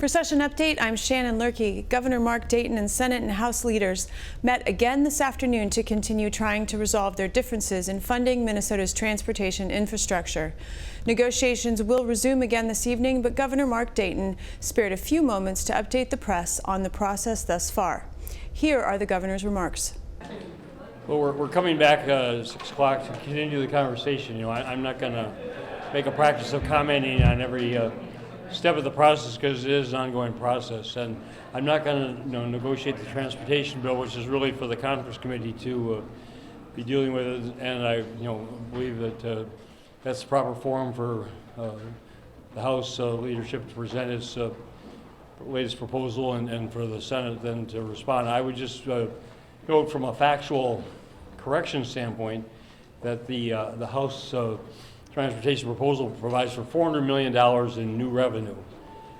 For Session Update, I'm Shannon Lurkey. Governor Mark Dayton and Senate and House leaders met again this afternoon to continue trying to resolve their differences in funding Minnesota's transportation infrastructure. Negotiations will resume again this evening, but Governor Mark Dayton spared a few moments to update the press on the process thus far. Here are the governor's remarks. Well, we're coming back 6 o'clock to continue the conversation. You know, I'm not going to make a practice of commenting on every step of the process because it is an ongoing process, and I'm not going to negotiate the transportation bill, which is really for the conference committee to be dealing with it. And I believe that that's the proper forum for the House leadership to present its latest proposal, and for the Senate then to respond. I would just note from a factual correction standpoint that the House transportation proposal provides for $400 million in new revenue.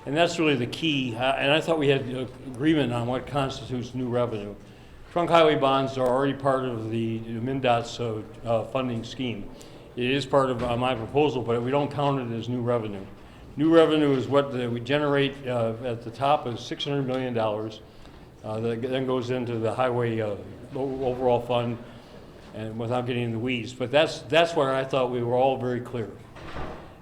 And that's really the key. And I thought we had agreement on what constitutes new revenue. Trunk highway bonds are already part of the MnDOT's funding scheme. It is part of my proposal, but we don't count it as new revenue. New revenue is what we generate at the top is $600 million. That then goes into the highway overall fund, and without getting in the weeds. But that's where I thought we were all very clear.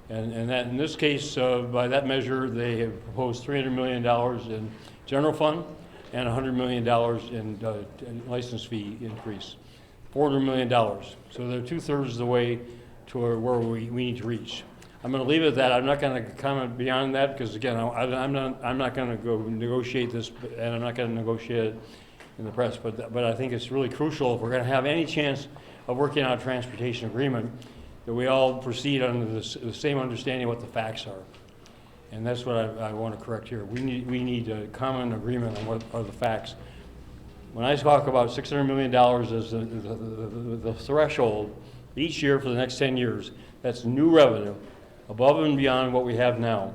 And that in this case, by that measure, they have proposed $300 million in general fund and $100 million in license fee increase. $400 million. So they're 2/3 of the way to where we need to reach. I'm going to leave it at that. I'm not going to comment beyond that because, again, I'm not going to go negotiate this, and I'm not going to negotiate it in the press. But I think it's really crucial if we're going to have any chance of working out a transportation agreement that we all proceed under the same understanding of what the facts are. And that's what I want to correct here. We need a common agreement on what are the facts. When I talk about $600 million as the threshold each year for the next 10 years, that's new revenue above and beyond what we have now.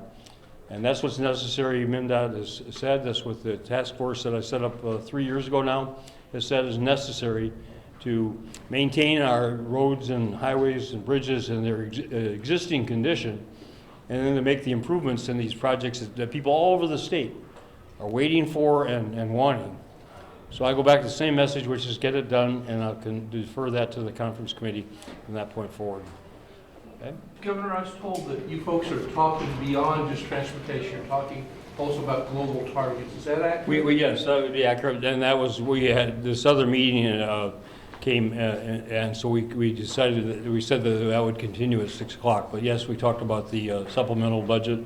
And that's what's necessary. MnDOT has said, that's what the task force that I set up 3 years ago now has said is necessary to maintain our roads and highways and bridges in their existing condition, and then to make the improvements in these projects that people all over the state are waiting for and wanting. So I go back to the same message, which is get it done, and I can defer that to the conference committee from that point forward. Okay? Governor, I was told that you folks are talking beyond just transportation. You're talking also about global targets. Is that accurate? Yes, that would be accurate. And that was, we had this other meeting came, and so we decided that we said that would continue at 6 o'clock. But yes, we talked about the supplemental budget.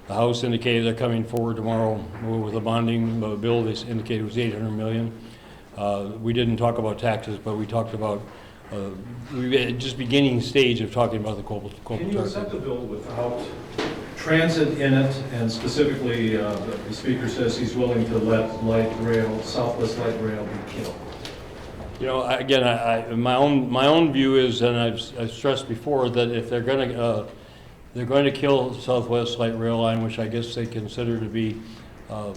The House indicated they're coming forward tomorrow with a bonding bill. They indicated it was $800 million. We didn't talk about taxes, but we talked about we're just beginning stage of talking about the global Can you accept a bill without transit in it, and specifically the speaker says he's willing to let light rail, Southwest light rail, be killed? You know, again, my own view is, and I've stressed before, that if they're going to kill Southwest light rail line, which I guess they consider to be a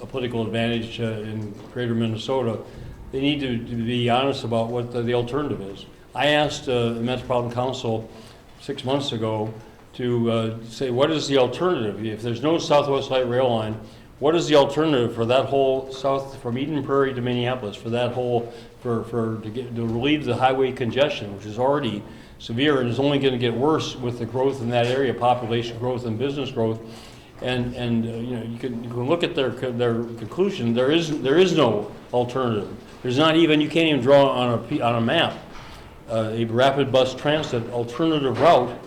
political advantage in greater Minnesota, they need to be honest about what the alternative is. I asked the Metropolitan Council 6 months ago to say, what is the alternative? If there's no Southwest light rail line, what is the alternative for that whole south, from Eden Prairie to Minneapolis, for that whole, to relieve the highway congestion, which is already severe and is only going to get worse with the growth in that area, population growth and business growth. And you can look at their conclusion. There is no alternative. There's not even, you can't even draw on a map a rapid bus transit alternative route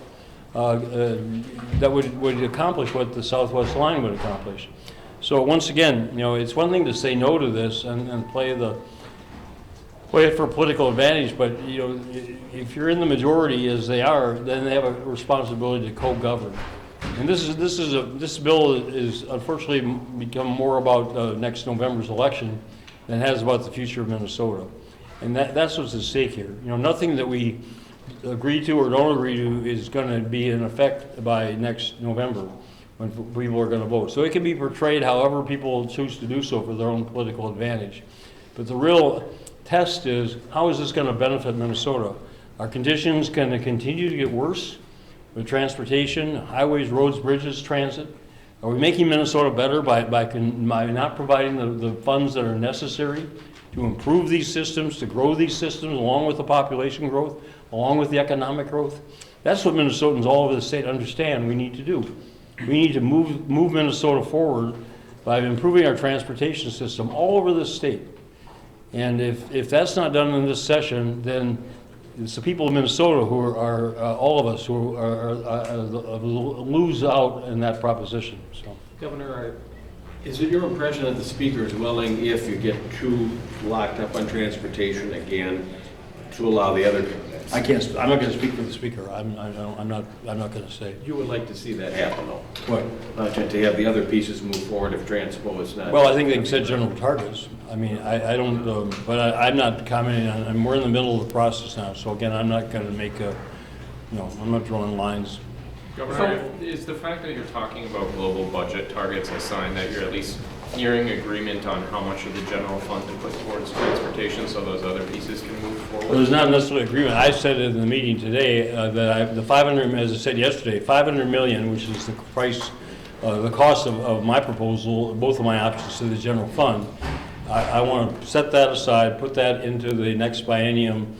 that would accomplish what the Southwest line would accomplish. So once again, it's one thing to say no to this and play it for political advantage, but if you're in the majority as they are, then they have a responsibility to co-govern. And this bill is unfortunately become more about next November's election than it has about the future of Minnesota. And that's what's at stake here. Nothing that we agree to or don't agree to is going to be in effect by next November when people are going to vote. So it can be portrayed however people choose to do so for their own political advantage. But the real test is, how is this going to benefit Minnesota? Are conditions going to continue to get worse with transportation, highways, roads, bridges, transit? Are we making Minnesota better by not providing the funds that are necessary to improve these systems, to grow these systems along with the population growth, along with the economic growth? That's what Minnesotans all over the state understand we need to do. We need to move Minnesota forward by improving our transportation system all over the state. And if that's not done in this session, then it's the people of Minnesota who are all of us who lose out in that proposition. So, Governor, is it your impression that the speaker is willing, if you get too locked up on transportation again, to allow the other? I can't. I'm not going to speak for the speaker. I'm not going to say. You would like to see that happen, though. What? To have the other pieces move forward if transpo is not. Well, I think they can set general targets. I mean, I don't. But I'm not commenting on. And we're in the middle of the process now. So again, I'm not going to make a. I'm not drawing lines. Governor, is the fact that you're talking about global budget targets a sign that you're at least nearing agreement on how much of the general fund to put towards transportation so those other pieces can move forward? Well, there's not necessarily agreement. I said in the meeting today that the 500, as I said yesterday, 500 million, which is the price, the cost of my proposal, both of my options to the general fund. I want to set that aside, put that into the next biennium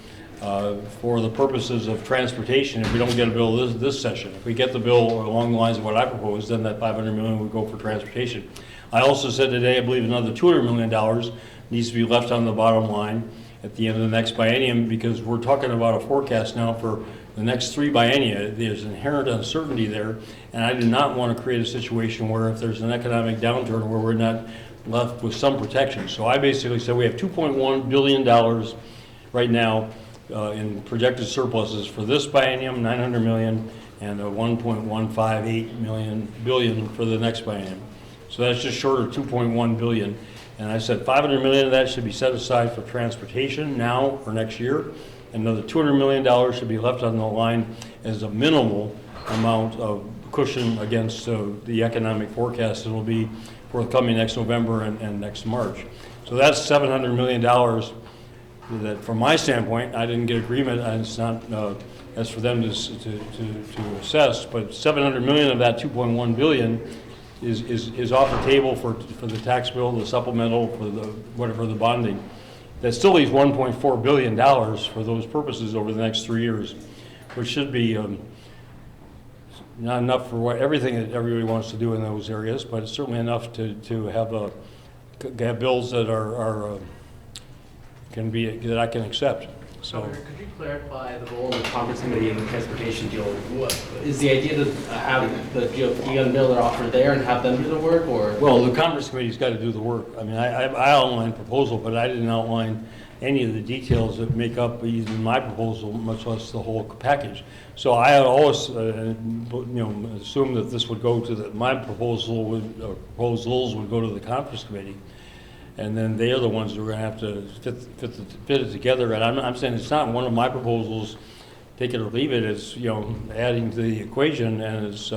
for the purposes of transportation. If we don't get a bill this session, if we get the bill along the lines of what I propose, then that 500 million would go for transportation. I also said today, I believe another $200 million needs to be left on the bottom line at the end of the next biennium, because we're talking about a forecast now for the next 3 biennia. There's inherent uncertainty there, and I do not want to create a situation where if there's an economic downturn where we're not left with some protection. So I basically said we have $2.1 billion right now in projected surpluses for this biennium, 900 million, and a 1.158 billion for the next biennium. So that's just short of 2.1 billion. And I said 500 million of that should be set aside for transportation now or next year. Another $200 million should be left on the line as a minimal amount of cushion against the economic forecast that will be forthcoming next November and next March. So that's $700 million that, from my standpoint, I didn't get agreement, and it's not, that's for them to assess, but 700 million of that 2.1 billion is off the table for the tax bill, the supplemental, for the whatever the bonding. That still leaves $1.4 billion for those purposes over the next 3 years, which should be not enough for everything that everybody wants to do in those areas, but it's certainly enough to have bills that are can be that I can accept. So, Governor, could you clarify the role of the conference committee in the transportation deal? What is the idea to have the GOP bill that offer there and have them do the work, or? well, the conference committee's got to do the work. I mean, I outlined proposal, but I didn't outline any of the details that make up even my proposal, much less the whole package. So I had always, assumed that this would go to my proposal proposals would go to the conference committee. And then they are the ones who are going to have to fit it together. And I'm saying it's not one of my proposals, take it or leave it. It's adding to the equation, and it's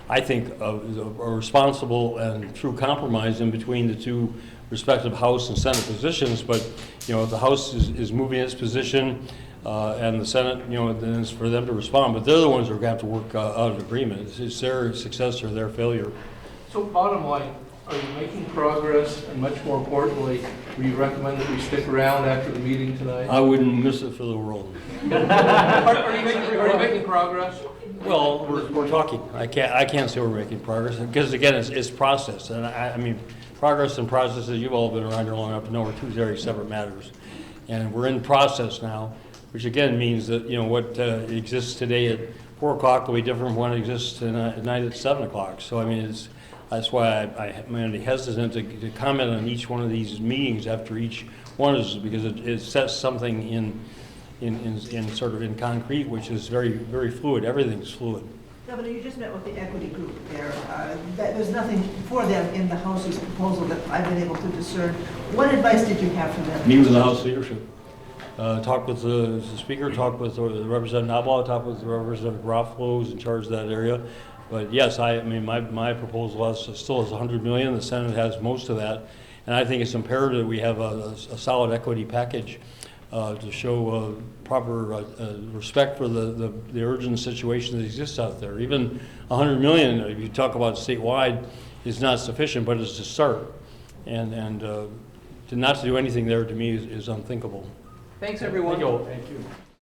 I think a responsible and true compromise in between the two respective House and Senate positions. But if the House is moving its position and the Senate, then it's for them to respond. But they're the ones who are going to have to work out an agreement. It's their success or their failure. So bottom line, are you making progress? And much more importantly, would you recommend that we stick around after the meeting tonight? I wouldn't miss it for the world. Are you making progress? Well, we're talking. I can't say we're making progress because again, it's process, and I mean, progress and processes. You've all been around here long enough to know we're two very separate matters, and we're in process now, which again means that what exists today at 4 o'clock will be different from what exists at night at 7 o'clock. So I mean, that's why I'm hesitant to comment on each one of these meetings after each one, is because it sets something in sort of in concrete, which is very, very fluid. Everything's fluid. Governor, you just met with the equity group there. There's nothing for them in the House's proposal that I've been able to discern. What advice did you have for them? Meet with the House leadership. Talk with the Speaker, talk with the Representative Nabla, talk with the Representative Garofalo, who's in charge of that area. But yes, I mean, my proposal still has 100 million. The Senate has most of that. And I think it's imperative that we have a solid equity package to show proper respect for the urgent situation that exists out there. Even 100 million, if you talk about statewide, is not sufficient, but it's a start. And to not to do anything there, to me, is unthinkable. Thanks, everyone. Thank you.